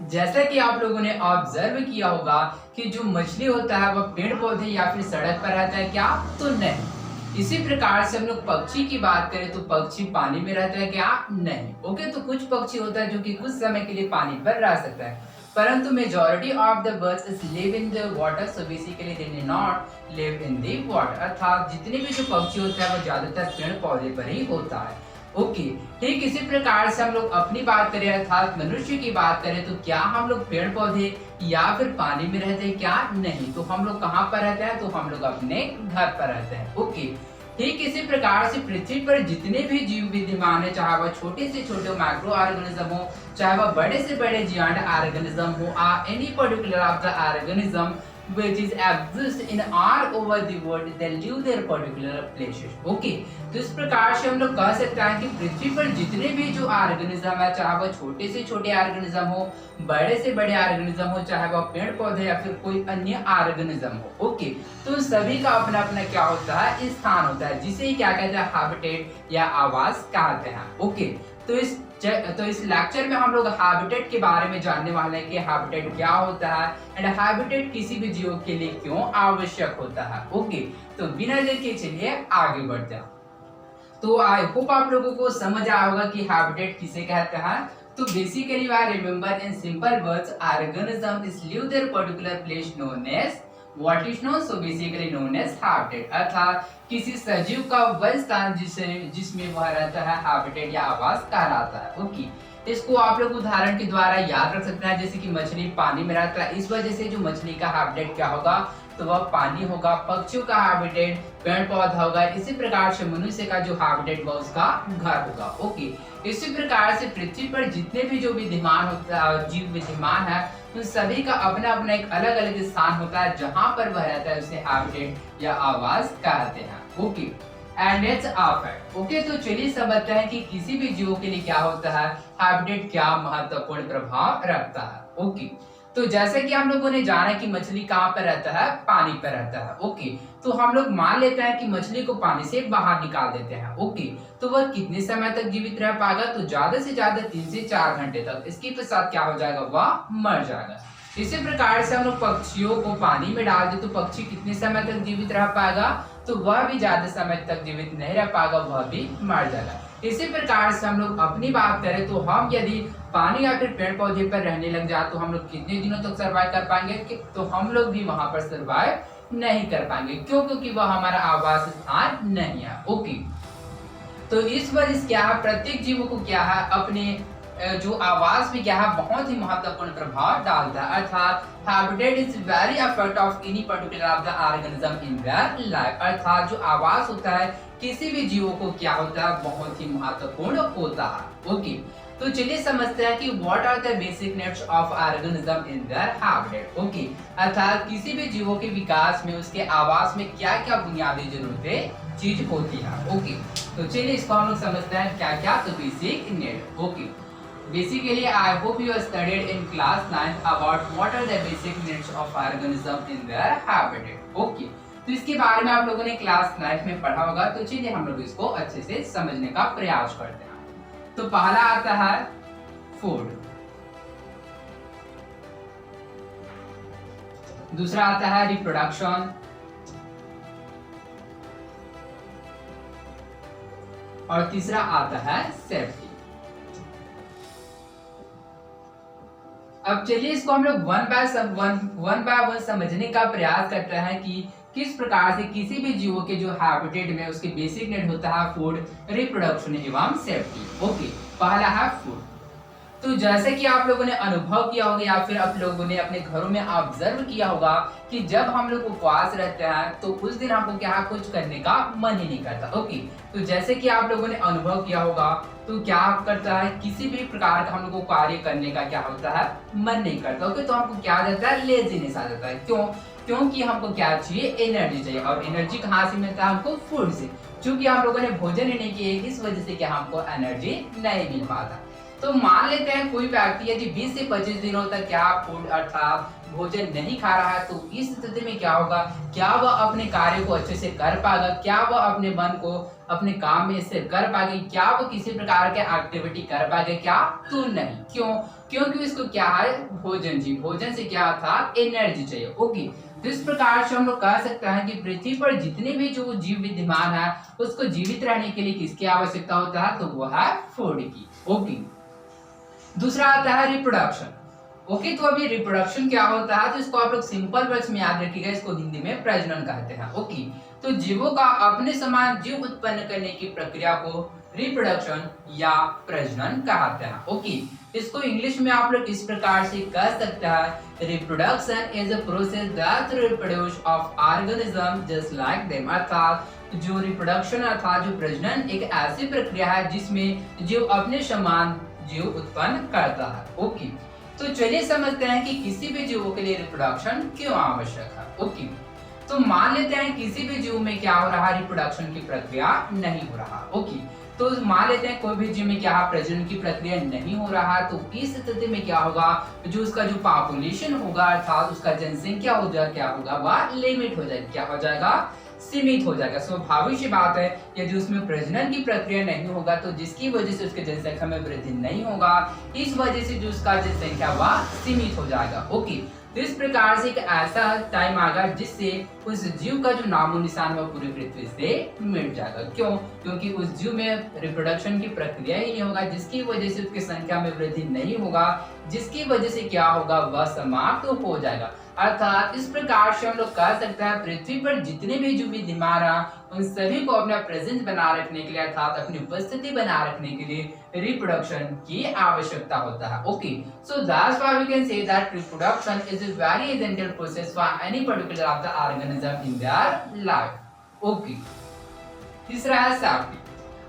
जैसा कि आप लोगों ने ऑब्जर्व किया होगा कि जो मछली होता है वह पेड़ पौधे या फिर सड़क पर रहता है क्या? तो नहीं। इसी प्रकार से हम लोग पक्षी की बात करें तो पक्षी पानी में रहता है क्या? नहीं। ओके, तो कुछ पक्षी होता है जो कि कुछ समय के लिए पानी पर रह सकता है, परंतु majority of the birds is live in the water, so basically they do not live in the water. अर्थात जितने भी जो पक्षी होता है वो ज्यादातर पेड़ पौधे पर ही होता है। ओके, ठीक इसी प्रकार से हम लोग अपनी बात करें अर्थात मनुष्य की बात करें तो क्या हम लोग पेड़ पौधे या फिर पानी में रहते हैं क्या? नहीं। तो हम लोग कहाँ पर रहते हैं? तो हम लोग अपने घर पर रहते हैं। ओके, ठीक इसी प्रकार से पृथ्वी पर जितने भी जीव विद्यमान है, चाहे वह छोटे से छोटे माइक्रो ऑर्गेनिज्म हो, चाहे वह बड़े से बड़े जियांट ऑर्गेनिज्म हो, any particular of the organism which is exist in all over the world, they live their particular places. Okay, तो इस प्रकार से हम लोग कह सकते हैं कि पृथ्वी पर जितने भी जो ऑर्गेनिज्म है, चाहे वह छोटे से छोटे ऑर्गेनिज्म हो, बड़े से बड़े ऑर्गेनिज्म हो, चाहे वह पेड़ पौधे या फिर कोई अन्य ऑर्गेनिज्म हो, ओके, तो सभी का अपना अपना क्या होता है? स्थान होता है, जिसे क्या कहते हैं? हैबिटेट या आवास कहते हैं। ओके, तो इस लेक्चर में हम लोग हैबिटेट के बारे में जानने वाले हैं कि हैबिटेट क्या होता है एंड हैबिटेट किसी भी जीव के लिए क्यों आवश्यक होता है। ओके, तो बिना देर के चलिए आगे बढ़ते हैं। तो आई होप आप लोगों को समझ आया होगा कि हैबिटेट किसे कहते हैं। तो basically I remember in simple words, organism is live their particular place known as what is known, so basically known as habitat। अर्थात किसी सजीव का वह स्थान जिसमें वह रहता है हैबिटेट या आवास कहलाता है। ओके, इसको आप लोग उदाहरण के द्वारा याद रख सकते हैं, जैसे कि मछली पानी में रहता है, इस वजह से जो मछली का हैबिटेट क्या होगा? तो वह पानी होगा। पक्षियों का हैबिटेट पेड़ पौधा होगा। इसी प्रकार से मनुष्य का जो हैबिटेट वह उसका घर होगा। ओके, इसी प्रकार से पृथ्वी पर जितने भी जो विद्यमान होता है जीव विद्यमान है, उन सभी का अपना अपना एक अलग अलग स्थान होता है जहां पर वह रहता है, उसे हैबिटेट या आवास कहते हैं। Okay, and it's a fact. Okay, तो चलिए समझते हैं कि किसी भी जीव के लिए क्या होता है, हैबिटेट क्या महत्वपूर्ण प्रभाव रखता है। ओके, तो जैसे कि हम लोगों ने जाना कि मछली कहाँ पर रहता है? पानी पर रहता है। ओके, तो हम लोग मान लेते हैं कि मछली को पानी से बाहर निकाल देते हैं। ओके, तो वह कितने समय तक जीवित रह पाएगा? तो ज्यादा से ज्यादा 3 से 4 घंटे तक। इसके पश्चात क्या हो जाएगा? वह मर जाएगा। इसी प्रकार से हम लोग पक्षियों को पानी में डाल दे तो पक्षी कितने समय तक जीवित रह पाएगा? तो वह भी ज्यादा समय तक जीवित नहीं रह पाएगा, वह भी मर जाएगा। इसी प्रकार से हम लोग अपनी बात करें तो हम यदि पानी या फिर पेड़ पौधे पर रहने लग जाए तो हम लोग कितने दिनों तक सर्वाइव कर पाएंगे? तो हम लोग भी वहां पर सर्वाइव नहीं कर पाएंगे। क्यों? क्योंकि वह हमारा आवास स्थान नहीं है। ओके, तो इस वजह से क्या है, प्रत्येक जीव को क्या है, अपने जो आवास में क्या है, बहुत ही महत्वपूर्ण प्रभाव डालता है। अर्थात habitat is very affect of any particular of the organism in their life. अर्थात जो आवास होता है किसी भी जीव को क्या होता है, बहुत ही महत्वपूर्ण होता है। ओके, तो चलिए समझते हैं कि what are the basic needs of organism in their habitat. Okay, अर्थात किसी भी जीवों के विकास में उसके आवास में क्या क्या बुनियादी जरूरतें चीज होती है। ओके, तो चलिए इसको हम लोग समझते हैं क्या क्या। तो basic need. Okay, basically I hope you have studied in class 9th about what are the basic needs of organism in their habitat। Okay, तो इसके बारे में आप लोगों ने क्लास 9th में पढ़ा होगा। तो चलिए हम लोग इसको अच्छे से समझने का प्रयास करते हैं। तो पहला आता है फूड, दूसरा आता है रिप्रोडक्शन, और तीसरा आता है सेफ्टी। अब चलिए इसको हम लोग वन बाय वन समझने का प्रयास करते हैं कि किस प्रकार से किसी भी जीवों के जो हैबिटेट में उसके बेसिक नीड होता है फूड, रिप्रोडक्शन एवं सेफ्टी। ओके, पहला है फूड। तो जैसे कि आप लोगों ने अनुभव किया होगा या फिर आप लोगों ने अपने घरों में ऑब्जर्व किया होगा कि जब हम लोग उपवास रहते हैं तो उस दिन हमको क्या कुछ करने का मन ही नहीं करता। ओके, तो जैसे कि आप लोगों ने अनुभव किया होगा तो क्या करता है, किसी भी प्रकार का हम लोग को कार्य करने का क्या होता है, मन नहीं करता। ओके, तो हमको क्या आ जाता है, लेजीनेस आ जाता है। क्यों? क्योंकि हमको क्या चाहिए, एनर्जी चाहिए, और एनर्जी कहाँ से मिलता है, हमको फूड से। क्योंकि हम लोगों ने भोजन ही नहीं किए, इस वजह से क्या हमको एनर्जी नहीं मिल पाता। तो मान लेते हैं कोई व्यक्ति यदि 20 से 25 दिनों तक क्या फूड अर्थात भोजन नहीं खा रहा है, तो इस स्थिति में क्या होगा, क्या वह अपने कार्य को अच्छे से कर पाएगा, क्या वह अपने मन को अपने काम में स्थिर कर पाएगी, क्या वो किसी प्रकार के एक्टिविटी कर पाएगा, क्या? तो नहीं। क्यों? क्योंकि उसको क्या है, भोजन जी, भोजन से क्या था, एनर्जी चाहिए। ओके, तो इस प्रकार से हम लोग कह सकते हैं कि पृथ्वी पर जितने भी जो जीव विद्यमान है उसको जीवित रहने के लिए किसकी आवश्यकता होता है, तो वो है फूड की। ओके, दूसरा आता है रिप्रोडक्शन। ओके, तो अभी रिप्रोडक्शन क्या होता है, तो इसको आप लोग सिंपल वर्ड्स में याद रखिएगा, इसको हिंदी में प्रजनन कहते हैं। ओके, तो जीवों का अपने समान जीव उत्पन्न करने की प्रक्रिया को रिप्रोडक्शन या प्रजनन कहते हैं। ओके, इसको इंग्लिश में आप लोग इस प्रकार से कह सकते हैं, reproduction is a process that reproduce of organism just like them. अर्थात जो रिप्रोडक्शन अर्थात जो प्रजनन एक ऐसी प्रक्रिया है जिसमें जीव अपने समान जीव उत्पन्न करता है। ओके, तो चलिए समझते हैं कि किसी भी जीवों के लिए रिप्रोडक्शन क्यों आवश्यक है। ओके, तो मान लेते हैं किसी भी जीव में क्या हो रहा है, रिप्रोडक्शन की प्रक्रिया नहीं हो रहा। ओके, तो मान लेते हैं कोई भी जीव में क्या प्रजनन की प्रक्रिया नहीं हो रहा है, तो इस स्थिति में क्या होगा, जो उसका जो पॉपुलेशन होगा अर्थात उसका जनसंख्या हो जाएगा, क्या होगा, वह लिमिट हो जाएगी, क्या हो जाएगा, सीमित हो जाएगा। स्वाभाविक सी बात है, यदि उसमें प्रजनन की प्रक्रिया नहीं होगा तो जिसकी वजह से उसके जनसंख्या में वृद्धि नहीं होगा, इस वजह से जो उसका जनसंख्या वह सीमित हो जाएगा। ओके, तो इस प्रकार से एक ऐसा टाइम आएगा जिससे उस जीव का जो नामो निशान वह पूरी पृथ्वी से मिट जाएगा। क्यों? क्योंकि उस जीव में रिप्रोडक्शन की प्रक्रिया ही नहीं होगा, जिसकी वजह से उसकी संख्या में वृद्धि नहीं होगा, जिसकी वजह से क्या होगा, वह समाप्त तो हो जाएगा। अर्थात इस प्रकार से हम लोग कह सकते हैं पृथ्वी पर जितने भी जीव विद्यमान हैं उन सभी को अपना प्रेजेंस बना रखने के लिए अर्थात अपनी उपस्थिति बना रखने के लिए रिप्रोडक्शन की आवश्यकता होता है। Okay, so that's why we can say that reproduction is a very essential process for any particular of the organism in their life. Okay, तीसरा है सेफ्टी।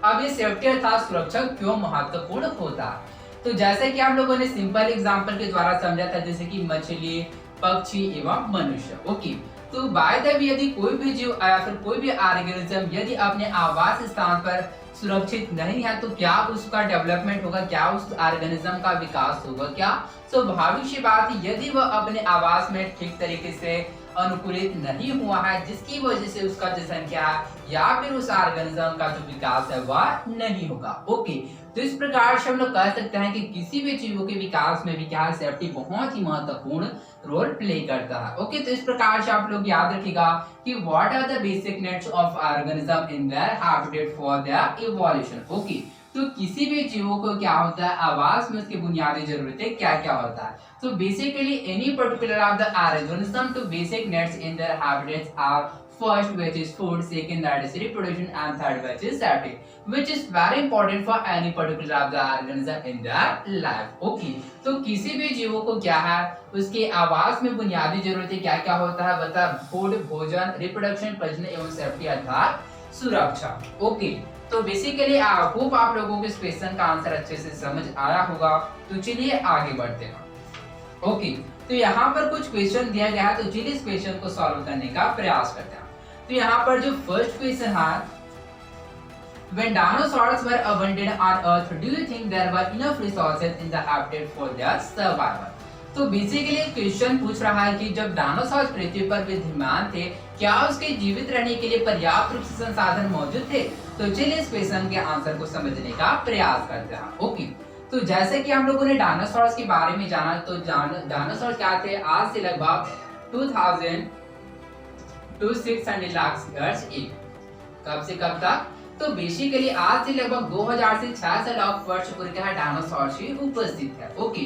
अब ये सेफ्टी अर्थात सुरक्षा क्यों महत्वपूर्ण होता है, तो जैसे कि आप लोगों ने सिंपल एग्जांपल के द्वारा समझा था, जैसे कि मछली, पक्षी एवं मनुष्य। ओके, तो बाय द वे यदि कोई भी जीव या फिर कोई भी ऑर्गेनिज्म यदि अपने आवास स्थान पर सुरक्षित नहीं है तो क्या उसका डेवलपमेंट होगा, क्या उस ऑर्गेनिज्म का विकास होगा, क्या? स्वाभाविक सी बात है, यदि वह अपने आवास में ठीक तरीके से अनुकूलित नहीं हुआ है, जिसकी वजह से उसका जनसंख्या या फिर उस ऑर्गेनिज्म का जो विकास है वह नहीं होगा। ओके, तो इस प्रकार से हम लोग कह सकते हैं कि किसी भी जीवों के विकास में भी क्या सेफ्टी बहुत ही महत्वपूर्ण रोल प्ले करता है। ओके, तो इस प्रकार से आप लोग याद रखिएगा कि what are the basic needs of organism in their habitat for their evolution. Okay, तो किसी भी जीवों को क्या होता है, आवास में उसकी बुनियादी जरूरतें क्या क्या होता है। तो basically any particular of the organism two basic needs in their habitats are first which is food, second that is reproduction, and third which is safety, which is very important for any particular of the organism in their life. Okay, तो किसी भी जीवों को क्या है, उसके आवास में बुनियादी जरूरतें क्या क्या होता है, बता, फूड, भोजन, रिप्रोडक्शन, प्रजनन एवं सेफ्टी अर्थात सुरक्षा। ओके, तो बेसिकली आई होप आप लोगों को इस क्वेश्चन का आंसर अच्छे से समझ आया होगा। तो चलिए आगे बढ़ते हैं। ओके, तो यहाँ पर कुछ क्वेश्चन दिया गया है, तो चलिए इस क्वेश्चन को सॉल्व करने का प्रयास करते हैं। तो यहाँ पर जो फर्स्ट क्वेश्चन है, when dinosaurs were abundant on earth, do you think there were enough resources in the habitat for their survival? तो बेसिकली क्वेश्चन पूछ रहा है कि जब डायनासोर पृथ्वी पर विद्यमान थे, क्या उसके जीवित रहने के लिए पर्याप्त रूप से संसाधन मौजूद थे? तो चलिए इस क्वेश्चन के आंसर को समझने का प्रयास करते हैं। ओके, तो जैसे कि हम लोगों ने डायनासोर के बारे में जाना, तो डायनासोर क्या थे, आज से लगभग 2000 to 600 लाख ईयर्स एक, कब से कब तक, तो बेसिकली आज से लगभग 2000 से 600 लाख वर्ष पूर्व क्या है, डायनासोर ही उपस्थित है। ओके,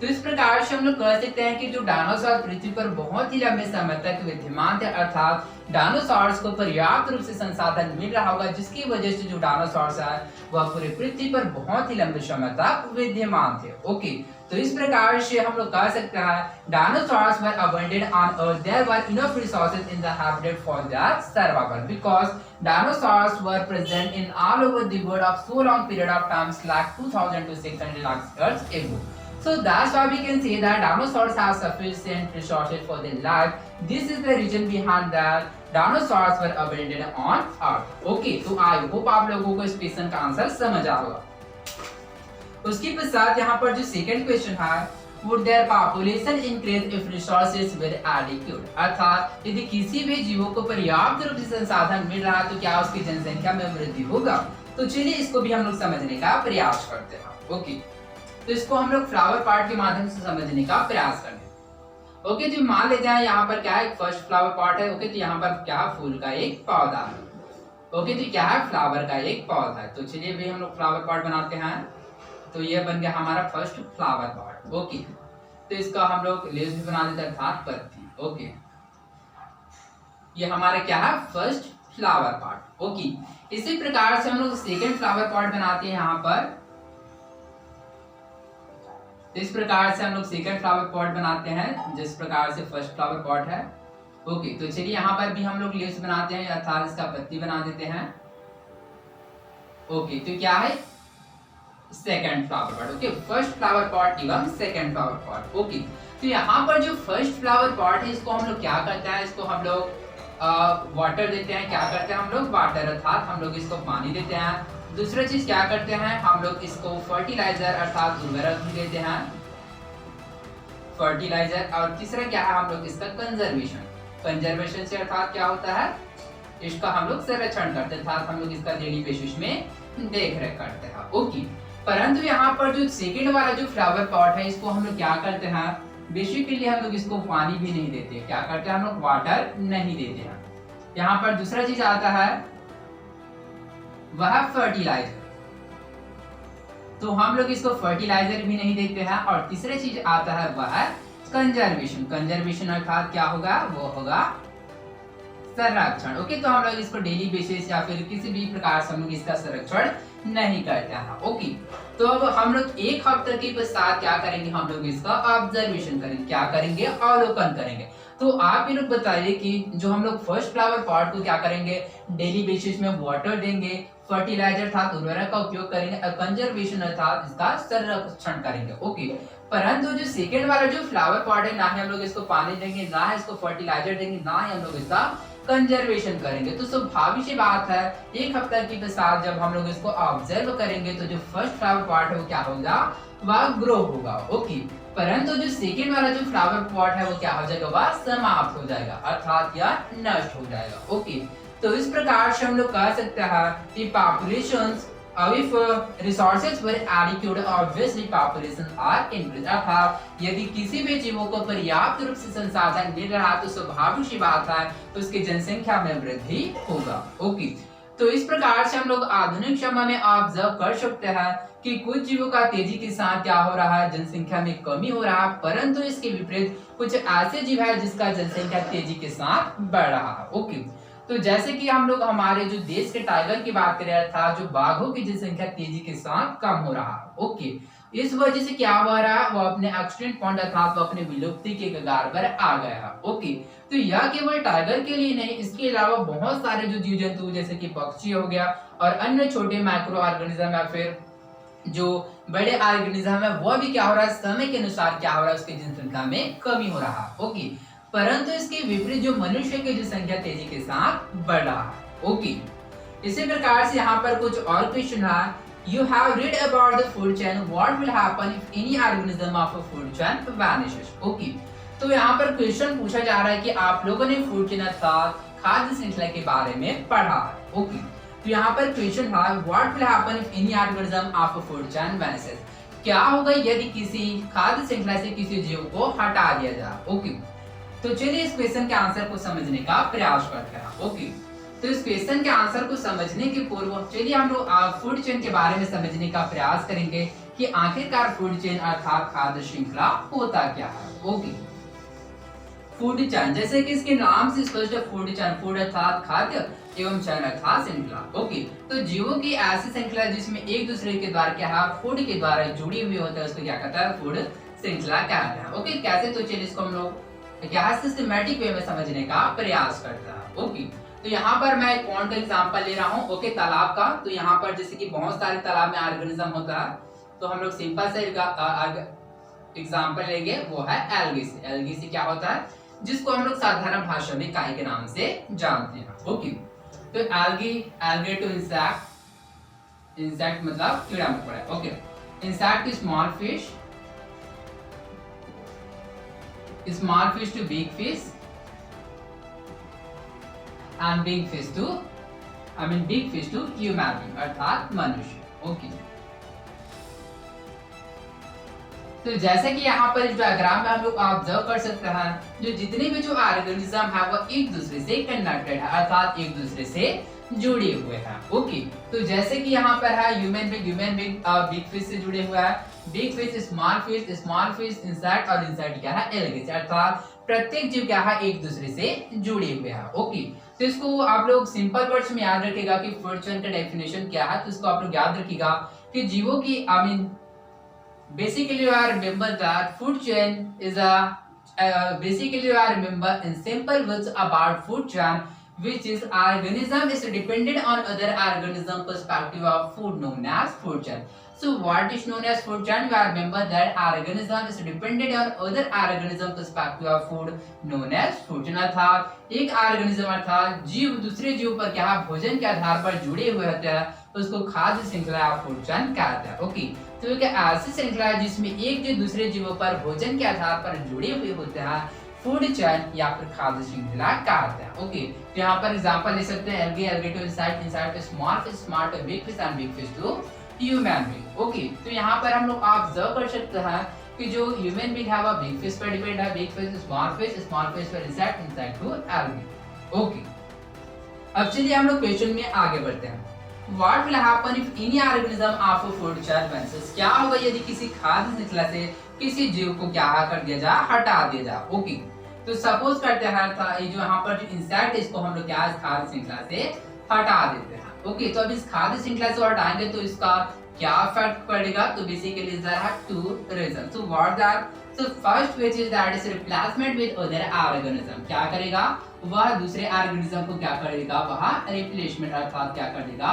तो इस प्रकार से हम लोग कह सकते हैं कि जो डायनासोर पृथ्वी पर बहुत ही लंबे समय तक विद्यमान थे, अर्थात डायनासोर्स को पर्याप्त रूप से संसाधन मिल रहा होगा, जिसकी वजह से जो डायनासोर्स है वह पूरे पृथ्वी पर बहुत ही लंबे समय तक विद्यमान थे। ओके, तो इस प्रकार से हम लोग कह सकते हैं dinosaurs were abundant on earth, there were enough resources in the habitat for their survival because dinosaurs were present in all over the world of so long period of times like 2000 to 600 lakh years ago. So that's why we can say that dinosaurs have sufficient resources for their life. This is the reason behind that dinosaurs were abundant on earth. Okay, तो I hope आप लोगों को इस question का answer समझ आ होगा। उसके पश्चात यहाँ पर जो सेकंड क्वेश्चन है, would their population increase if resources were adequate? अर्थात यदि किसी भी जीवों को पर्याप्त रूप से संसाधन मिल रहा है तो क्या उसकी जनसंख्या में वृद्धि होगा? तो चलिए इसको भी हम लोग समझने का प्रयास करते हैं। ओके, तो इसको हम लोग फ्लावर पार्ट के माध्यम से समझने का प्रयास करेंगे। ओके, तो मान लेते हैं यहाँ पर क्या है, फर्स्ट फ्लावर पार्ट है। ओके, तो यहाँ पर क्या है, फूल का एक पौधा है। ओके, तो क्या है, फ्लावर का एक पौधा है। तो चलिए भी हम लोग फ्लावर पार्ट बनाते हैं। तो ये बन गया हमारा फर्स्ट फ्लावर पार्ट। ओके, तो इसका हम लोग लीव्स भी बना देते हैं, अर्थात पत्ती। ओके, ये हमारा क्या है, फर्स्ट फ्लावर पार्ट। ओके, इसी प्रकार से हम लोग सेकेंड फ्लावर पार्ट बनाते हैं यहाँ पर। इस प्रकार से हम लोग सेकंड फ्लावर पॉट बनाते हैं, जिस प्रकार से फर्स्ट फ्लावर पॉट है। ओके, तो चलिए यहाँ पर भी हम लोग लीव्स बनाते हैं, अर्थात इसका पत्ती बना देते हैं। ओके, तो क्या है, second flower pot. Okay, first flower pot एवं सेकंड फ्लावर पॉट। ओके, तो यहाँ पर जो फर्स्ट फ्लावर पॉट है, इसको हम लोग क्या करते हैं, इसको हम लोग वाटर देते हैं। क्या करते हैं हम लोग, वाटर, अर्थात हम लोग इसको पानी देते हैं। दूसरा चीज क्या करते हैं, हम लोग इसको फर्टिलाइजर अर्थात उर्वरक भी देते हैं, फर्टिलाइजर। और तीसरा क्या है, हम लोग इसका कंजर्वेशन। कंजर्वेशन से अर्थात क्या होता है, इसका हम लोग संरक्षण करते हैं, अर्थात हम लोग इसका डेली बेसिस में देख रेख करते हैं। ओके, परंतु यहाँ पर जो सेकंड वाला जो फ्लावर पॉट है, इसको हम लोग क्या करते हैं, बेसिकली हम लोग इसको पानी भी नहीं देते। क्या करते हैं हम लोग, वाटर नहीं देते हैं। यहाँ पर दूसरा चीज आता है वह फर्टिलाइजर, तो हम लोग इसको फर्टिलाइजर भी नहीं देते हैं। और तीसरा चीज आता है वह कंजर्वेशन। कंजर्वेशन अर्थात क्या होगा, वो होगा संरक्षण। ओके, तो हम लोग इसको डेली बेसिस या फिर किसी भी प्रकार से हम लोग इसका संरक्षण नहीं करते हैं। ओके, तो अब हम लोग एक हफ्ते के पश्चात क्या करेंगे, हम लोग इसका ऑब्जर्वेशन करेंगे। क्या करेंगे, अवलोकन करेंगे। तो आप ये लोग बताइए कि जो हम लोग फर्स्ट फ्लावर पॉट को क्या करेंगे, डेली बेसिस में वाटर देंगे, फर्टिलाइजर अर्थात उर्वरक का उपयोग करेंगे, और कंजर्वेशन अर्थात इसका संरक्षण करेंगे। ओके, परंतु जो सेकेंड वाला जो फ्लावर पॉट है, ना ही हम लोग इसको पानी देंगे, ना ही इसको फर्टिलाइजर देंगे, ना ही हम लोग इसका कंजर्वेशन करेंगे। तो स्वाभाविक सी बात है, एक हफ्ता के पश्चात जब हम लोग इसको ऑब्जर्व करेंगे, तो जो फर्स्ट फ्लावर पॉट है वो क्या होगा, वह ग्रो होगा। ओके, परंतु जो सेकेंड वाला जो फ्लावर पॉट है वो क्या हो जाएगा, वह समाप्त हो जाएगा, अर्थात यह नष्ट हो जाएगा। ओके, तो इस प्रकार से हम लोग कह सकते हैं कि populations if resources were adequate, obviously population are increased। अर्थात यदि किसी भी जीवों को पर्याप्त रूप से संसाधन मिल रहा है, तो स्वाभाविक सी बात है तो उसकी जनसंख्या में वृद्धि होगा। ओके, तो इस प्रकार से हम लोग आधुनिक समय में ऑब्जर्व कर सकते हैं कि कुछ जीवों का तेजी के साथ क्या हो रहा है, जनसंख्या में कमी हो रहा है, परंतु इसके विपरीत कुछ ऐसे जीव है जिसका जनसंख्या तेजी के साथ बढ़ रहा है। ओके, तो जैसे कि हम लोग हमारे जो देश के टाइगर की बात कर रहे था, जो बाघों की जनसंख्या तेजी के साथ कम हो रहा है। ओके, इस वजह से क्या हो रहा है, वो अपने एक्सटिंक्ट पॉइंट अर्थात वो अपने विलुप्ति के कगार पर आ गया है। ओके, तो यह केवल टाइगर के लिए नहीं, इसके अलावा बहुत सारे जो जीव जंतु जैसे कि पक्षी हो गया और अन्य छोटे माइक्रो ऑर्गेनिज्म या फिर जो बड़े ऑर्गेनिज्म है, वो भी क्या हो रहा है, समय के अनुसार क्या हो रहा है, उसकी जनसंख्या में कमी हो रहा है। ओके, परंतु इसके विपरीत जो मनुष्य की जनसंख्या तेजी के साथ बढ़ रहा है। ओके, इसी प्रकार से यहाँ पर कुछ और क्वेश्चन है। You have read about the food chain. What will happen if any organism of a food chain vanishes? Okay, तो यहाँ पर क्वेश्चन पूछा जा रहा है कि आप लोगों ने फूड चेन अर्थात खाद्य श्रृंखला के बारे में पढ़ा है। ओके, तो यहाँ पर क्वेश्चन है What will happen if any organism of a food chain vanishes? क्या होगा यदि किसी खाद्य श्रृंखला से किसी जीव को हटा दिया जाए। ओके, तो चलिए इस क्वेश्चन के आंसर को समझने का प्रयास करते हैं। ओके, तो इस क्वेश्चन के आंसर को समझने के पूर्व चलिए हम लोग फूड चेन के बारे में समझने का प्रयास करेंगे कि आखिरकार फूड चेन अर्थात खाद्य श्रृंखला होता क्या है। ओके, फूड चेन जैसे कि इसके नाम से स्पष्ट है, फूड चेन, फूड अर्थात खाद्य एवं चेन अर्थात श्रृंखला। ओके, तो जीवों की ऐसी श्रृंखला जिसमें एक दूसरे के द्वारा क्या है, फूड के द्वारा जुड़ी हुई होता है, उसको क्या कहता है, फूड श्रृंखला कहते हैं। ओके, कैसे, तो चलिए इसको हम लोग सिस्टमैटिक वे में समझने का प्रयास करता है। ओके, तो यहाँ पर मैं एक पॉइंट का एग्जांपल ले रहा हूँ। ओके, तालाब का। तो यहाँ पर जैसे कि बहुत सारे तालाब में ऑर्गेनिज्म होता है, तो हम लोग सिंपल से एग्जांपल लेंगे, वो है एल्गी से। एल्गी से क्या होता है, जिसको हम लोग साधारण भाषा में काई के नाम से जानते हैं। ओके, तो algae, algae to insect, insect मतलब कीड़ा मकोड़ा। Okay, insect small fish, small fish to big fish and big fish to big fish to human being अर्थात मनुष्य। ओके, तो जैसे कि यहाँ पर इस डायग्राम में हम लोग ऑब्जर्व कर सकते हैं, जो जितने भी जो ऑर्गेनिज्म है वो एक दूसरे से कनेक्टेड है, अर्थात एक दूसरे से जुड़े हुए हैं। ओके, तो जैसे कि यहाँ पर है ह्यूमन बीइंग बिग फिश से जुड़े हुआ है, big fish small fish insect, और इंसेक्ट क्या है एल्गे, अर्थात प्रत्येक जीव क्या है एक दूसरे से जुड़े हुए हैं। ओके, तो इसको आप लोग सिंपल वर्ड्स में याद रखिएगा कि फूड चेन का डेफिनेशन क्या है। तो इसको आप लोग याद रखिएगा कि जीवों की basically you are remember that food chain is a basically you are remember in simple words about food chain, which is organism is dependent on other organism perspective of food known as food chain. So what is known as food chain? You are remember that organism is dependent on other organism perspective of food known as food chain, अर्थात एक organism अर्थात जीव दूसरे जीव पर क्या भोजन के आधार पर जुड़े हुए होते हैं, उसको खाद्य श्रृंखला या फूड चेन कहते हैं। ओके, तो एक ऐसी श्रृंखला है जिसमें एक जीव दूसरे जीवों पर भोजन के आधार पर जुड़े हुए होते हैं, फूड चेन या फिर खाद्य श्रृंखला कहते हैं। ओके, तो यहाँ पर एग्जांपल ले सकते हैं algae to insect small fish big fish and big fish to human being. Okay, तो यहाँ पर हम लोग ऑब्जर्व कर सकते हैं कि जो ह्यूमन बीइंग है वो बिग फिश पर डिपेंड है, बिग फिश स्मॉल फिश पर इंसेक्ट टू एल्गे। ओके, अब चलिए हम लोग क्वेश्चन में आगे बढ़ते हैं। What will happen if any organism of a food chain vanishes? क्या होगा यदि किसी खाद्य श्रृंखला से किसी जीव को क्या कर दिया जाए, हटा दिया जाए। ओके, तो सपोज करते हैं ये जो यहाँ पर जो इंसेक्ट है इसको हम लोग क्या खाद्य श्रृंखला से हटा देते हैं। ओके, तो अब इस खाद्य श्रृंखला से हटाएंगे तो इसका क्या इफेक्ट पड़ेगा? तो basically there are two reason. So what that? So first which is that is replacement with other organism. क्या करेगा? वह दूसरे ऑर्गेनिज्म को क्या करेगा? वह रिप्लेसमेंट अर्थात क्या कर देगा?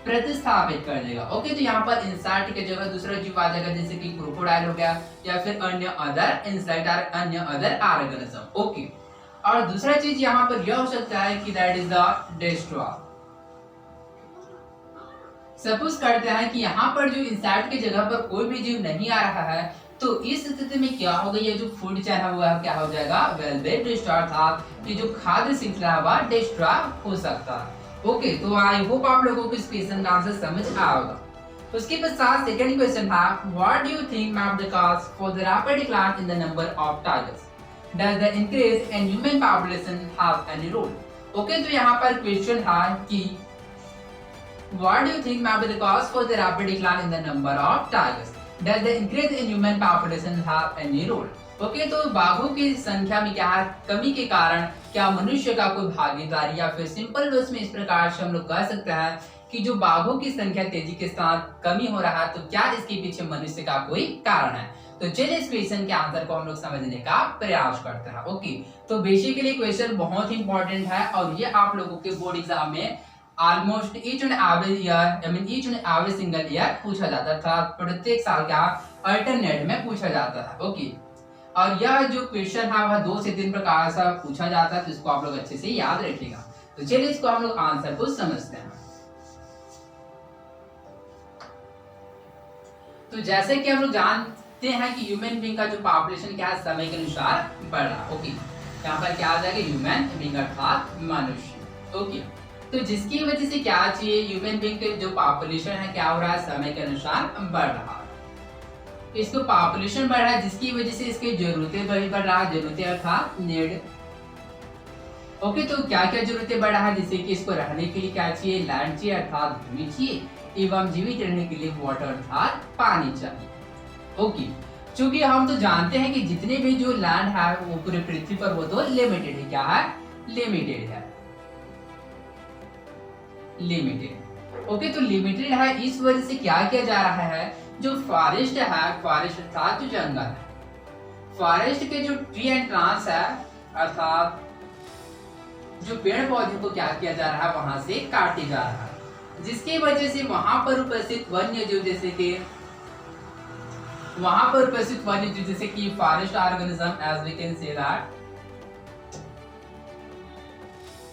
प्रतिस्थापित कर देगा। ओके, तो यहाँ पर इंसेक्ट के जगह दूसरा जीव आ जाएगा, जैसे कि क्रोकोडाइल हो गया या फिर अन्य अदर इंसेक्ट और अन्य अदर ऑर्गेनिज्म। ओके, और दूसरा चीज यहाँ पर यह हो सकता है कि that is the destroy. Suppose करते हैं कि यहाँ पर जो इंसेक्ट की जगह पर कोई भी जीव नहीं आ रहा है, तो इस स्थिति में क्या होगा? ये जो फूड चेन है वो क्या हो जाएगा? वेल बे डिस्ट्रॉय, अर्थात ये जो खाद्य श्रृंखला है वह डिस्ट्रॉय हो सकता है। ओके, तो आई होप आप लोगों को इस क्वेश्चन का आंसर समझ आया होगा। उसके पश्चात सेकंड क्वेश्चन है, what do you think map the cause for the rapid decline in the number of tigers? Does the increase in human population have any role? Okay, तो यहाँ पर क्वेश्चन है कि what do you think map the cause for the rapid decline in the number of tigers? Does the increase in human population have any role? Okay, तो बाघों की संख्या में क्या है कमी के कारण क्या मनुष्य का कोई भागीदारी, या फिर सिंपल वर्ड्स में इस प्रकार से हम लोग कह सकते हैं कि जो बाघों की संख्या तेजी के साथ कमी हो रहा है, तो क्या इसके पीछे मनुष्य का कोई कारण है? तो चलिए इस क्वेश्चन के आंसर को हम लोग समझने का प्रयास करते हैं। ओके, तो बेसिकली क्वेश्चन बहुत ही इंपॉर्टेंट है और ये आप लोगों के बोर्ड एग्जाम में almost each and every single year पूछा जाता है, अर्थात प्रत्येक साल का अल्टरनेट में पूछा जाता है। ओके, और यह जो क्वेश्चन है वह 2 से 3 प्रकार से पूछा जाता है, तो इसको आप लोग अच्छे से याद रखिएगा। तो चलिए इसको हम लोग आंसर को समझते हैं। तो जैसे कि हम लोग जानते हैं कि ह्यूमन बीइंग का जो पॉपुलेशन क्या है समय के अनुसार बढ़ रहा है। ओके, यहाँ पर क्या आ जाएगा? ह्यूमन बीइंग अर्थात मनुष्य। ओके, तो जिसकी वजह से क्या चाहिए, ह्यूमन बीइंग के जो पॉपुलेशन है क्या हो रहा है? समय के अनुसार बढ़ रहा है। इसको पॉपुलेशन बढ़ रहा है जिसकी वजह से इसकी जरूरतें बढ़ रहा है, जरूरतें अर्थात नीड। ओके, तो क्या क्या जरूरतें बढ़ रहा है? जैसे कि इसको रहने के लिए क्या चाहिए? लैंड चाहिए अर्थात भूमि चाहिए, एवं जीवित रहने के लिए वाटर अर्थात पानी चाहिए। ओके, चूंकि हम तो जानते हैं कि जितने भी जो लैंड है वो पूरे पृथ्वी पर वो तो लिमिटेड है। क्या है? लिमिटेड है, लिमिटेड। ओके, तो लिमिटेड है, इस वजह से क्या किया जा रहा है? जो फॉरेस्ट है, फॉरेस्ट अर्थात जो जंगल है, फॉरेस्ट के जो ट्री एंड प्लांट्स है अर्थात जो पेड़ पौधे को क्या किया जा रहा है? वहां से काटे जा रहा है, जिसकी वजह से वहां पर उपस्थित वन्य जीव जैसे कि forest organism as we can say that.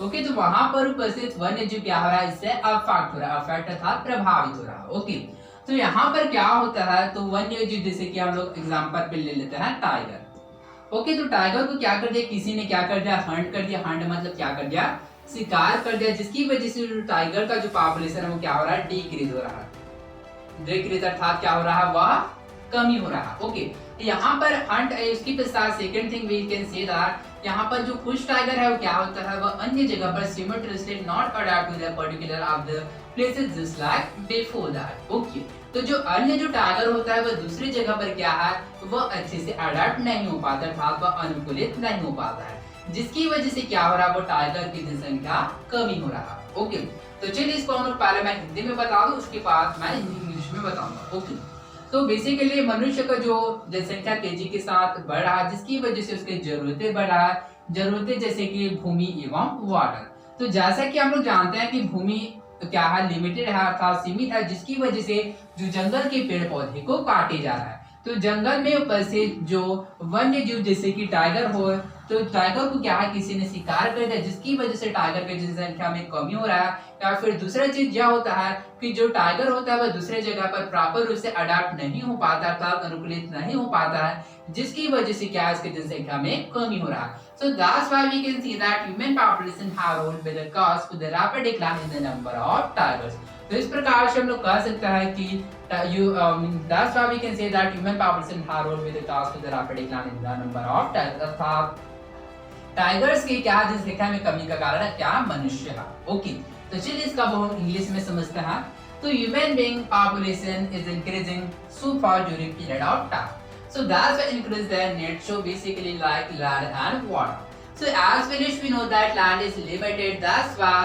Okay, तो वहां पर उपस्थित वन्य जीव क्या हो रहा है? इससे अफेक्ट हो रहा है, अफेक्ट अर्थात प्रभावित हो रहा है। ओके, तो यहाँ पर क्या होता है? तो वन्य जीव जैसे कि हम लोग एग्जांपल पे ले लेते हैं टाइगर। ओके, तो टाइगर को क्या कर दिया? किसी ने क्या कर दिया? हंट कर दिया। हंट मतलब क्या कर दिया? शिकार कर दिया, जिसकी वजह से टाइगर का जो पॉपुलेशन है वो क्या हो रहा है? डिक्रीज हो रहा है। डिक्रीज अर्थात क्या हो रहा है? वह कमी हो रहा। ओके, यहाँ पर हंट उसके पश्चात second thing we can say that यहाँ पर जो कुछ टाइगर है वो क्या होता है, वह अन्य जगह पर similarly not adapt to the particular of the places just like before that. Okay, तो जो अन्य जो टाइगर होता है वह दूसरी जगह पर क्या है, वह अच्छे से अडैप्ट नहीं हो पाता, अर्थात वह अनुकूलित नहीं हो पाता है, जिसकी वजह से क्या हो रहा है, वो टाइगर की जनसंख्या कमी हो रहा है। ओके, तो चलिए इसको हम लोग पहले मैं हिंदी में बता दूं, उसके बाद मैं इंग्लिश में बताऊंगा। ओके, तो बेसिकली मनुष्य का जो जनसंख्या तेजी के साथ बढ़ रहा है, जिसकी वजह से उसकी जरूरतें बढ़ रहा है, जरूरतें जैसे कि भूमि एवं वाटर। तो जैसा कि हम लोग जानते हैं कि भूमि क्या है, लिमिटेड है, अर्थात सीमित है, जिसकी वजह से जो जंगल के पेड़ पौधे को काटे जा रहा है। तो जंगल में ऊपर से जो वन्य जीव जैसे कि टाइगर हो, तो टाइगर को क्या है, किसी ने शिकार कर दिया, जिसकी वजह से टाइगर की जनसंख्या में कमी हो रहा है। या फिर दूसरा चीज यह होता है कि जो टाइगर होता है वह दूसरे जगह पर प्रॉपर रूप से अडैप्ट नहीं हो पाता, अर्थात अनुकूलित नहीं हो पाता है, जिसकी वजह से क्या है, इसकी जनसंख्या में कमी हो रहा है। So that's why we can see that human population have role with the cause to the rapid decline in the number of tigers. तो इस प्रकार से हम लोग कह सकते हैं कि that's why we can say that human population have role with the cause to the rapid decline in the number of tigers. अर्थात टाइगर्स की क्या जनसंख्या में कमी का कारण है, क्या मनुष्य है। ओके, तो चलिए इसका बहुत इंग्लिश में समझते हैं। तो human being population is increasing so far during period of time, so that's why increase their need, so basically like land and water. So as well as we know that land is limited, that's why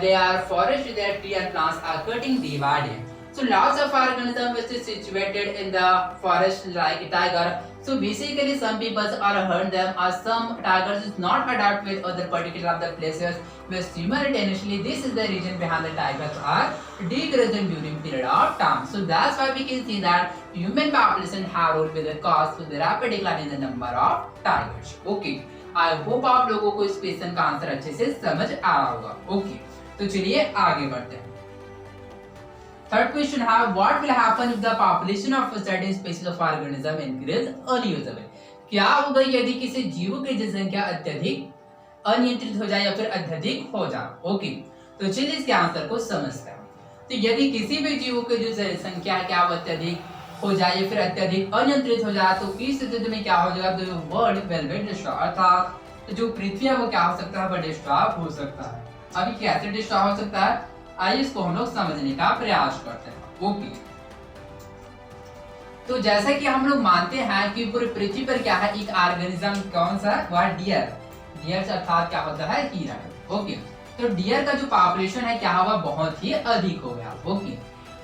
they are forest, their tree and plants are cutting day by day. So lots of organisms which is situated in the forest like tiger, so basically some people are hunt them, or some tigers is not adapt with other particular of the places, where simultaneously this is the reason behind the tigers are decreasing during period of time. So that's why we can see that human population have role with the cause to the rapid decline in the number of tigers. Okay, I hope आप लोगों को इस question का answer अच्छे से समझ आ रहा होगा। ओके, तो चलिए आगे बढ़ते हैं। Third question है, what will happen if the population of a certain species of organism increase unusually? क्या होगा यदि किसी जीव की जनसंख्या अत्यधिक अनियंत्रित हो जाए या फिर अत्यधिक हो जाए। ओके, तो चलिए इसके आंसर को समझते हैं। तो यदि किसी भी जीव की जो जनसंख्या है क्या वो अत्यधिक हो जाए या फिर अत्यधिक अनियंत्रित हो जाए, तो इस स्थिति में क्या हो जाएगा, तो वर्ल्ड विल बी डिस्ट्रॉय, अर्थात जो पृथ्वी है वो क्या हो सकता है, वह डिस्ट्रॉय हो सकता है। अभी कैसे डिस्ट्रॉय हो सकता है, आइए इसको हम लोग समझने का प्रयास करते हैं। ओके, तो जैसा कि हम लोग मानते हैं कि पूरी पृथ्वी पर क्या है, एक ऑर्गेनिज्म कौन सा है, वह डियर, डियर अर्थात क्या होता है, हिरण। ओके, तो डियर का जो पॉपुलेशन है क्या हुआ, बहुत ही अधिक हो गया। ओके,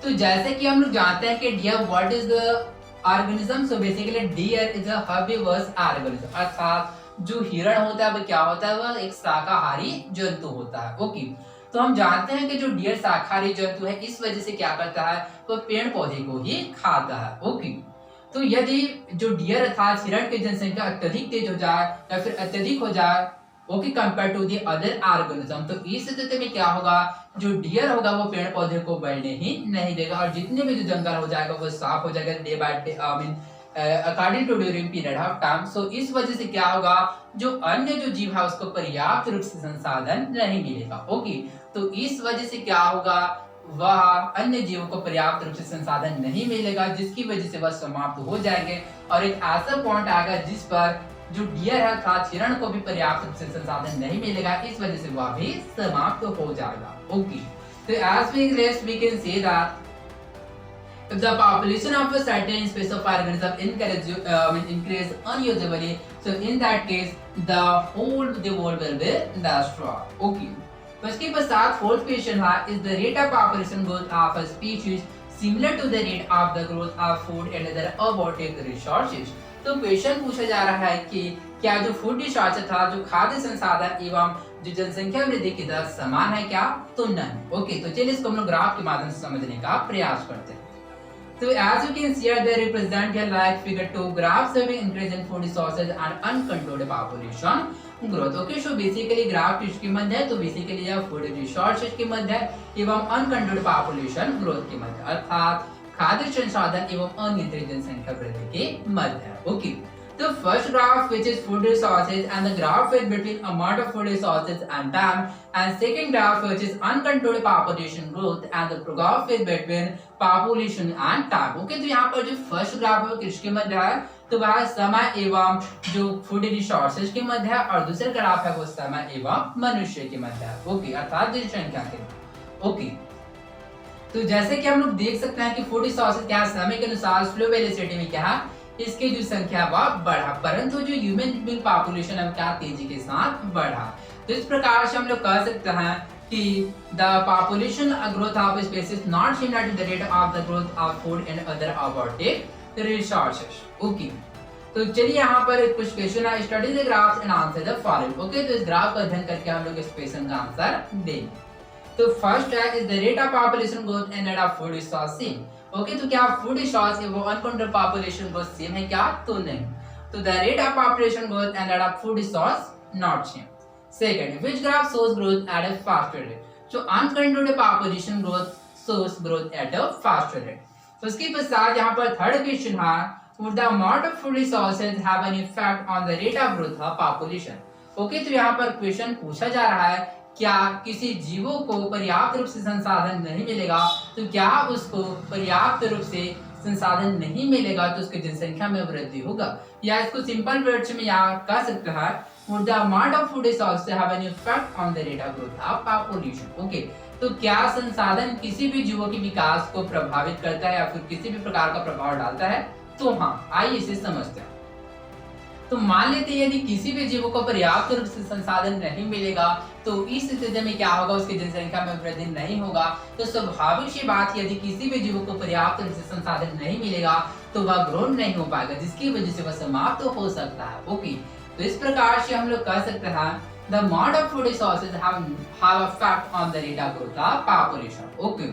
तो जैसे कि हम लोग जानते हैं कि deer what is the organism, so basically deer is a herbivorous organism, अर्थात जो हिरण होता है वह क्या होता है, वह एक शाकाहारी जंतु होता है। ओके, तो हम जानते हैं कि जो डियर शाकाहारी जंतु है, इस वजह से क्या करता है, वह पेड़ पौधे को ही खाता है। ओके, तो यदि जो डियर अर्थात हिरण की जनसंख्या अत्यधिक तेज हो जाए या फिर अत्यधिक हो जाए, okay, compare to the other organism, तो इस स्थिति में क्या होगा, जो डियर होगा वो पेड़ पौधे को बढ़ने ही नहीं देगा, और जितने भी जो जंगल हो जाएगा वो साफ हो जाएगा day by day, I mean according to during period of time. So इस वजह से क्या होगा, जो अन्य जो जीव है उसको पर्याप्त रूप से संसाधन नहीं मिलेगा। ओके, तो इस वजह से क्या होगा, वह अन्य जीवों को पर्याप्त रूप से संसाधन नहीं मिलेगा, जिसकी वजह से वह समाप्त हो जाएंगे, और एक ऐसा पॉइंट आएगा जिस पर जो डियर है अर्थात हिरण को भी पर्याप्त रूप से संसाधन नहीं मिलेगा, इस वजह से वह भी समाप्त हो जाएगा। ओके, तो as we rest we can say that if the population of a certain species of organism increase unusually, so in that case the whole the world will be destroyed. Okay, तो इसके पश्चात fourth question है, is the rate of population growth of a species similar to the rate of the growth of food and other aquatic resources? तो question पूछा जा रहा है कि क्या जो फूड रिसोर्स था, जो खाद्य संसाधन एवं जो जनसंख्या वृद्धि की दर समान है क्या, तो नहीं। ओके, तो चलिए इसको हम लोग ग्राफ के माध्यम से समझने का प्रयास करते हैं। So as you can see here, they represent here like figure 2 graph showing increase in food resources and uncontrolled population growth. Okay, so basically graph किसकी मध्य है, तो basically यह food resources की मध्य है एवं uncontrolled population growth की मध्य, अर्थात खाद्य संसाधन एवं अनियंत्रित जनसंख्या वृद्धि के मध्य है। Okay, The first graph, which is food resources, and the graph is between amount of food resources and time, and second graph, which is uncontrolled population growth, and the graph is between population and time. Okay, तो यहाँ पर जो first graph है वो किसके मध्य है, तो वह समय एवं जो फूड रिसोर्सेज के मध्य है, और दूसरा ग्राफ है वो समय एवं मनुष्य के मध्य है। ओके, अर्थात जनसंख्या के। ओके, तो जैसे कि हम लोग देख सकते हैं कि फूड रिसोर्सेज क्या समय के अनुसार स्लो वेलोसिटी में क्या है, इसकी जो संख्या वह बढ़ा, परंतु जो ह्यूमन बीइंग पॉपुलेशन है क्या तेजी के साथ बढ़ा। तो इस प्रकार से हम लोग कह सकते हैं कि the population growth of species not similar to the rate of the growth of food and other abiotic resources. Okay, तो चलिए यहाँ पर कुछ क्वेश्चन है, study the graphs and answer the following. Okay, तो इस ग्राफ का अध्ययन करके हम लोग इस क्वेश्चन का आंसर देंगे। तो फर्स्ट है is the rate of population growth and rate of food resource same. Okay, तो क्या फूड रिसोर्स वो अनकंट्रोल्ड पॉपुलेशन ग्रोथ सेम है क्या, तो नहीं। तो the rate of population growth and rate of food resource not same. Second, which graph shows growth at a faster rate, so uncontrolled population growth shows growth at a faster rate. उसके पश्चात यहाँ पर third question है, would the amount of food resources have an effect on the rate of growth of population। Okay, तो यहाँ पर question पूछा जा रहा है, क्या किसी जीवों को पर्याप्त रूप से संसाधन नहीं मिलेगा, तो क्या उसको पर्याप्त रूप से संसाधन नहीं मिलेगा तो उसकी जनसंख्या में वृद्धि होगा। या इसको सिंपल वर्ड्स में यहाँ कह सकते हैं, would the amount of food resources have an effect on the rate of growth of population। Okay, तो क्या संसाधन किसी भी जीवों के विकास को प्रभावित करता है या फिर किसी भी प्रकार का प्रभाव डालता है, तो हाँ, आइए इसे समझते हैं। तो मान लेते हैं यदि किसी भी जीव को पर्याप्त रूप से संसाधन नहीं मिलेगा तो इस स्थिति में क्या होगा, उसकी जनसंख्या में वृद्धि नहीं होगा। तो स्वाभाविक सी बात, यदि किसी भी जीव को पर्याप्त रूप से संसाधन नहीं मिलेगा तो वह ग्रोथ नहीं हो पाएगा, जिसकी वजह से वह समाप्त हो सकता है। ओके, तो इस प्रकार से हम लोग कह सकते हैं the amount of food resources have effect on the rate of growth of population। Okay,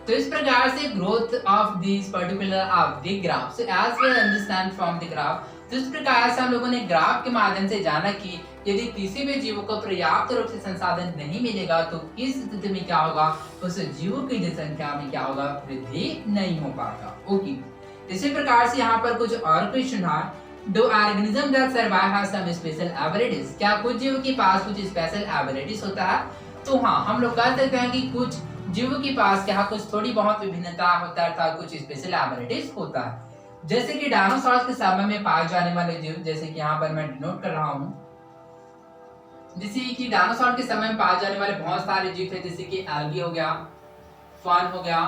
तो इस प्रकार से growth of this particular of the graph, so as we understand from the graph, तो इस प्रकार से हम लोगों ने ग्राफ के माध्यम से जाना कि यदि किसी भी जीव को पर्याप्त रूप से संसाधन नहीं मिलेगा तो इस स्थिति में क्या होगा, उस जीव की जनसंख्या में क्या होगा, वृद्धि नहीं हो पाएगा। ओके, इसी प्रकार से यहाँ पर कुछ और क्वेश्चन है, do organism that survive have some special abilities, क्या कुछ जीव के पास कुछ स्पेशल एबिलिटीज होता है। तो हाँ, हम लोग कह सकते हैं कि कुछ जीवों के पास क्या कुछ थोड़ी बहुत विभिन्नता होता है, कुछ स्पेशल एबिलिटीज होता है। जैसे कि डायनासोर के समय में पाए जाने वाले जीव, जैसे कि यहाँ पर मैं डिनोट कर रहा हूँ, जैसे कि डायनासोर के समय में पाए जाने वाले बहुत सारे जीव थे, जैसे कि एल्गी हो गया, फॉन हो गया,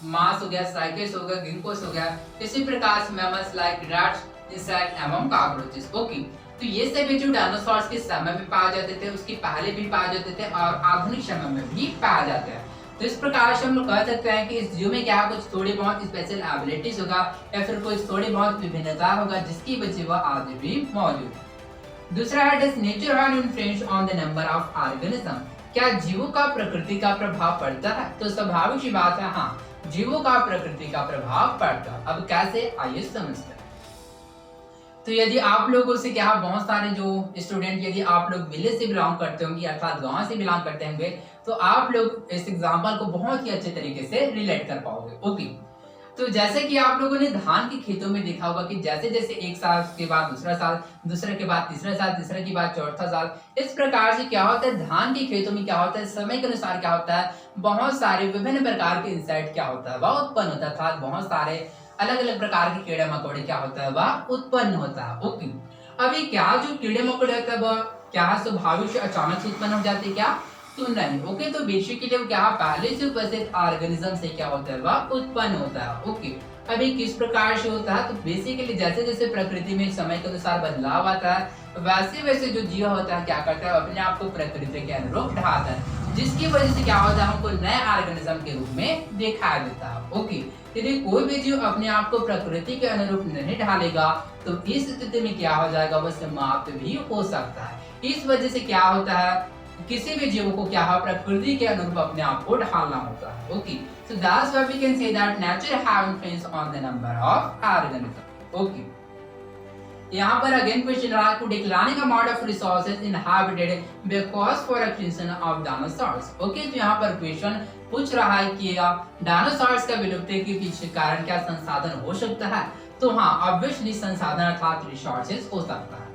मास हो गया, साइकेस हो गया, गिंकोस हो गया। इसी प्रकार से मैमल्स लाइक रैट्स, इंसेक्ट एवं कॉकरोचेस। ओके, तो ये सभी जो डायनासोर्स के समय में पाए जाते थे, उसके पहले भी पाए जाते थे और आधुनिक समय में भी पाए जाते हैं। तो इस प्रकार से हम लोग कह सकते हैं कि इस जीव में क्या कुछ थोड़ी बहुत स्पेशल एबिलिटीज होगा या फिर कुछ थोड़ी बहुत विभिन्नता होगा, जिसकी वजह वह आज भी मौजूद है। दूसरा है, does nature have influence on the number of organism, क्या जीवों का प्रकृति का प्रभाव पड़ता है। तो स्वाभाविक सी बात है, हाँ, जीवों का प्रकृति का प्रभाव पड़ता है। अब कैसे, आइए समझते हैं। तो यदि आप लोगों से क्या बहुत सारे जो स्टूडेंट, यदि आप लोग विलेज से बिलोंग करते होंगे अर्थात गांव से बिलोंग करते होंगे, तो आप लोग इस एग्जांपल को बहुत ही अच्छे तरीके से रिलेट कर पाओगे। ओके, तो जैसे कि आप लोगों ने धान के खेतों में देखा होगा कि जैसे जैसे एक साल के बाद दूसरा साल, दूसरे के बाद तीसरा साल, तीसरे के बाद चौथा साल, इस प्रकार से क्या होता है, धान के खेतों में क्या होता है, समय के अनुसार क्या होता है, बहुत सारे विभिन्न प्रकार के इंसेक्ट क्या होता है, वह उत्पन्न होता था। बहुत सारे अलग अलग प्रकार के कीड़े मकोड़े क्या होता है, वह उत्पन्न होता है। ओके, अभी क्या जो कीड़े मकोड़े होता है वह क्या स्वाभाविक से अचानक से उत्पन्न हो जाते हैं क्या, तो नहीं। ओके, तो बेसिकली क्या पहले से उपस्थित ऑर्गेनिज्म से क्या होता है, वह उत्पन्न होता है। ओके, अभी किस प्रकार से होता है, तो बेसिकली जैसे जैसे प्रकृति में समय के अनुसार बदलाव आता है, वैसे वैसे जो जीव होता है क्या करता है, अपने आप को प्रकृति के अनुरूप ढालता है, जिसकी वजह से क्या होता है, हमको नए ऑर्गेनिज्म के रूप में दिखाई देता है। ओके, यदि कोई भी जीव अपने आप को प्रकृति के अनुरूप नहीं ढालेगा तो इस स्थिति में क्या हो जाएगा, वह समाप्त भी हो सकता है। इस वजह से क्या होता है, किसी भी जीव को क्या है, प्रकृति के अनुरूप अपने आप को ढालना होता है। Okay, so that's why we can say that nature have influence on the number of organisms। Okay, यहाँ पर अगेन क्वेश्चन रहा, to declining amount of resources inhabited because for extinction of dinosaurs। Okay, तो यहाँ पर question पूछ रहा है कि डायनासोर्स का विलुप्ति के पीछे कारण क्या संसाधन हो सकता है। तो हाँ ऑब्वियसली संसाधन अर्थात रिसोर्सेज हो सकता है।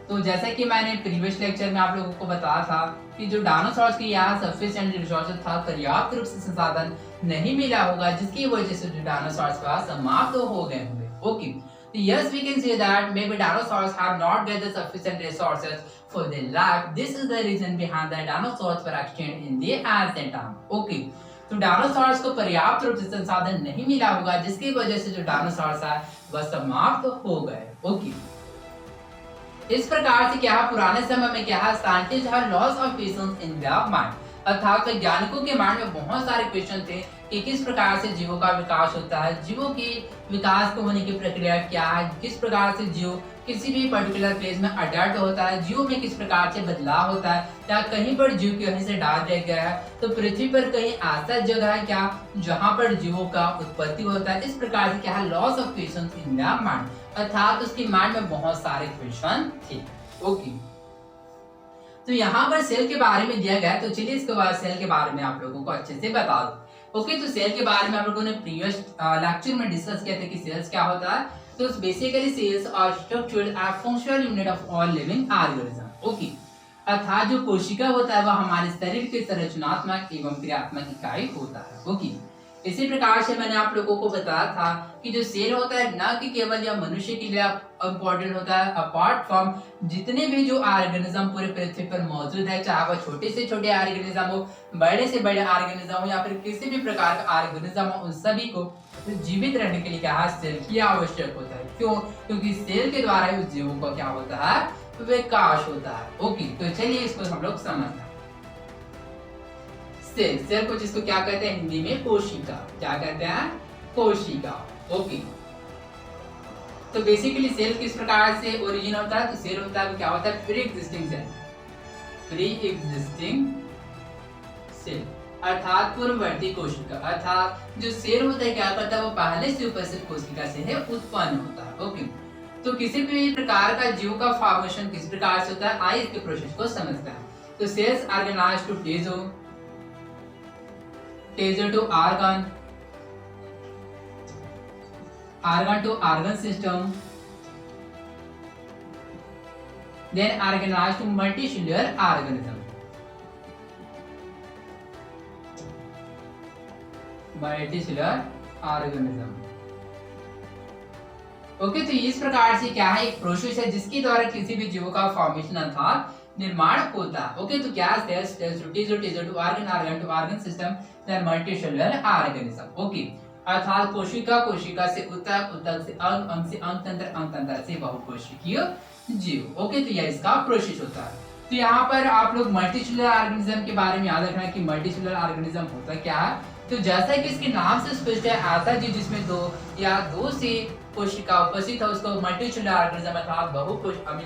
तो जैसा कि मैंने प्रीवियस लेक्चर में आप लोगों को बताया था कि जो डायनासोर्स के यहाँ सफिशिएंट रिसोर्सेज था, पर्याप्त रूप से संसाधन नहीं मिला होगा, जिसकी वजह से जो डायनासोर्स का समाप्त हो गए होंगे। Okay, yes, we can say that maybe dinosaurs have not gathered sufficient resources for their life. This is the reason behind that dinosaurs were extinct in the ancient time. Okay, तो dinosaurs को पर्याप्त रूप से संसाधन नहीं मिला होगा, जिसकी वजह से जो डायनासोर्स है वह समाप्त हो गए। ओके, इस प्रकार से क्या पुराने समय में क्या scientist had loss of patience in their mind, अर्थात वैज्ञानिकों के माइंड में बहुत सारे क्वेश्चन थे कि किस प्रकार से जीवों का विकास होता है, जीवों की विकास को होने की प्रक्रिया क्या है, किस प्रकार से जीव किसी भी पर्टिकुलर प्लेस में अडैप्ट होता है, जीवों में किस प्रकार से बदलाव होता है, क्या कहीं पर जीव की वहीं से डाल दिया गया है, तो पृथ्वी पर कहीं ऐसा जगह है क्या जहाँ पर जीवों का उत्पत्ति होता है। इस प्रकार से क्या है loss of question in their mind, अर्थात उसकी माइंड में बहुत सारे क्वेश्चन थे। ओके, तो यहाँ पर सेल के बारे में दिया गया, तो चलिए इसके बाद सेल के बारे में आप लोगों को अच्छे से बता दो। ओके, तो सेल के बारे में आप लोगों ने प्रीवियस लेक्चर में डिस्कस किया था कि सेल्स क्या होता है। तो basically cells are structured and functional unit of all living organism. Okay, अर्थात जो कोशिका होता है वह हमारे शरीर के संरचनात्मक एवं क्रियात्मक इकाई होता है। ओके, इसी प्रकार से मैंने आप लोगों को बताया था कि जो सेल होता है न कि केवल यह मनुष्य के लिए इम्पोर्टेंट होता है, अपार्ट फ्रॉम जितने भी जो ऑर्गेनिज्म पूरे पृथ्वी पर मौजूद है, चाहे वह छोटे से छोटे ऑर्गेनिज्म हो, बड़े से बड़े ऑर्गेनिज्म हो या फिर किसी भी प्रकार का ऑर्गेनिज्म हो, उन सभी को जीवित रहने के लिए क्या सेल की आवश्यक होता है। क्यों? क्योंकि सेल के द्वारा ही उस जीवों का क्या होता है विकास होता है। ओके, तो चलिए इसको हम लोग समझते हैं। सेल को जिसको क्या कहते हैं हिंदी में कोशिका, क्या कहते हैं कोशिका। ओके, तो बेसिकली सेल किस प्रकार से ओरिजिन होता है, तो सेल होता है क्या होता है pre existing cell, pre existing cell अर्थात पूर्ववर्ती कोशिका। अर्थात जो सेल होता है क्या करता है वो पहले से उपस्थित कोशिका से है उत्पन्न होता है। ओके, तो किसी भी प्रकार का जीव का फॉर्मेशन किस प्रकार से होता है, आइए इसके प्रोसेस को समझते हैं। तो cells organized to tissue to organ, organ to organ system, then organized to multicellular organism, multicellular organism। Okay, तो इस प्रकार से क्या है एक प्रोसेस है जिसके द्वारा किसी भी जीव का फॉर्मेशन अर्थात निर्माण होता है। ओके, तो क्या cells to tissue to organ, organ to organ system, then multicellular organism. Okay, अर्थात कोशिका, कोशिका से ऊतक, ऊतक से अंग, अंग से अंगतंत्र, अंगतंत्र से बहुकोशिकीय जीव। ओके, तो यह इसका प्रोसेस होता है। तो यहाँ पर आप लोग मल्टीसेलुलर ऑर्गेनिज्म के बारे में याद रखना है कि मल्टीसेलुलर ऑर्गेनिज्म होता क्या है। तो जैसा कि इसके नाम से स्पष्ट है, ऐसा जीव जिसमें दो या दो से कोशिका उपस्थित है उसको मल्टीसेलुलर ऑर्गेनिज्म अर्थात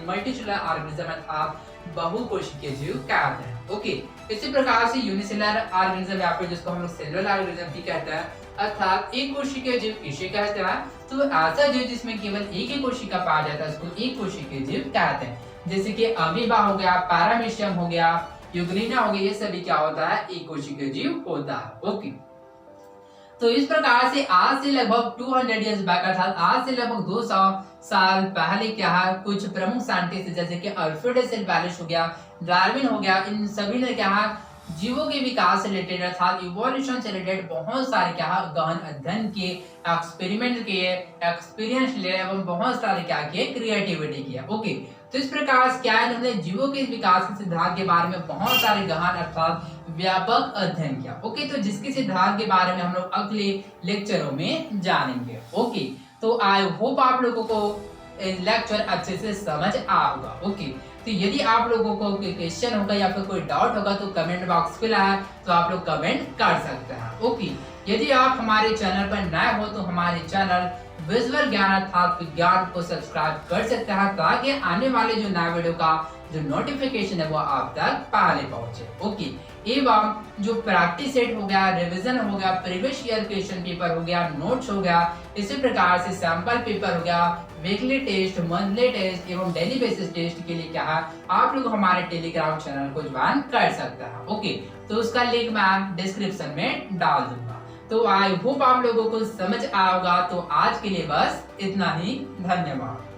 मल्टीसेलुलर ऑर्गेनिज्म अर्थात बहुकोशिकीय जीव कहते हैं। ओके, इसी प्रकार से यूनिसेलुलर ऑर्गेनिज्म या फिर जिसको हम लोग सेलुलर ऑर्गेनिज्म भी कहते हैं, अर्थात एक कोशिकीय जीव किसे कहते हैं, तो ऐसा जीव जिसमें केवल एक ही कोशिका पाया जाता है उसको एक कोशिकीय जीव कहते हैं। जैसे कि अमीबा हो गया, पैरामीशियम हो गया, यूग्लिना हो गया, ये सभी क्या होता है एक कोशिकीय जीव होता है। ओके, तो इस प्रकार से आज से लगभग 200 इयर्स बैक अर्थात आज से लगभग 200 साल पहले क्या है कुछ प्रमुख साइंटिस्ट जैसे कि अल्फ्रेड सेल बैलिश हो गया, डार्विन हो गया, इन सभी ने क्या है जीवों के विकास से रिलेटेड अर्थात इवोल्यूशन से रिलेटेड बहुत सारे क्या गहन अध्ययन किए, एक्सपेरिमेंट किए, एक्सपीरियंस लिए एवं बहुत सारे क्या किए क्रिएटिविटी किया। ओके, तो इस प्रकार से क्या है इन्होंने जीवों के विकास के सिद्धांत के बारे में बहुत सारे गहन अर्थात व्यापक अध्ययन किया। ओके, तो जिसके सिद्धांत के बारे में हम लोग अगले लेक्चरों में जानेंगे। ओके, तो आई होप आप लोगों को लेक्चर अच्छे से समझ आएगा। ओके, तो यदि आप लोगों को कोई क्वेश्चन होगा या फिर कोई डाउट होगा तो कमेंट बॉक्स खुला है, तो आप लोग कमेंट कर सकते हैं। ओके, यदि आप हमारे चैनल पर नए हो तो हमारे चैनल विजुअल ज्ञान अर्थात विज्ञान को सब्सक्राइब कर सकते हैं ताकि आने वाले जो नए वीडियो का जो नोटिफिकेशन है वो आप तक पहले पहुंचे। ओके, एवं जो प्रैक्टिस सेट हो गया, रिवीजन हो गया, प्रीवियस ईयर क्वेश्चन पेपर हो गया, नोट्स हो गया, इसी प्रकार से सैंपल पेपर हो गया, वीकली टेस्ट, मंथली टेस्ट एवं डेली बेसिस टेस्ट के लिए क्या है आप लोग हमारे टेलीग्राम चैनल को ज्वाइन कर सकते हैं। ओके, तो उसका लिंक मैं डिस्क्रिप्शन में डाल दूंगा। तो आई होप आप लोगों को समझ आया होगा। तो आज के लिए बस इतना ही, धन्यवाद।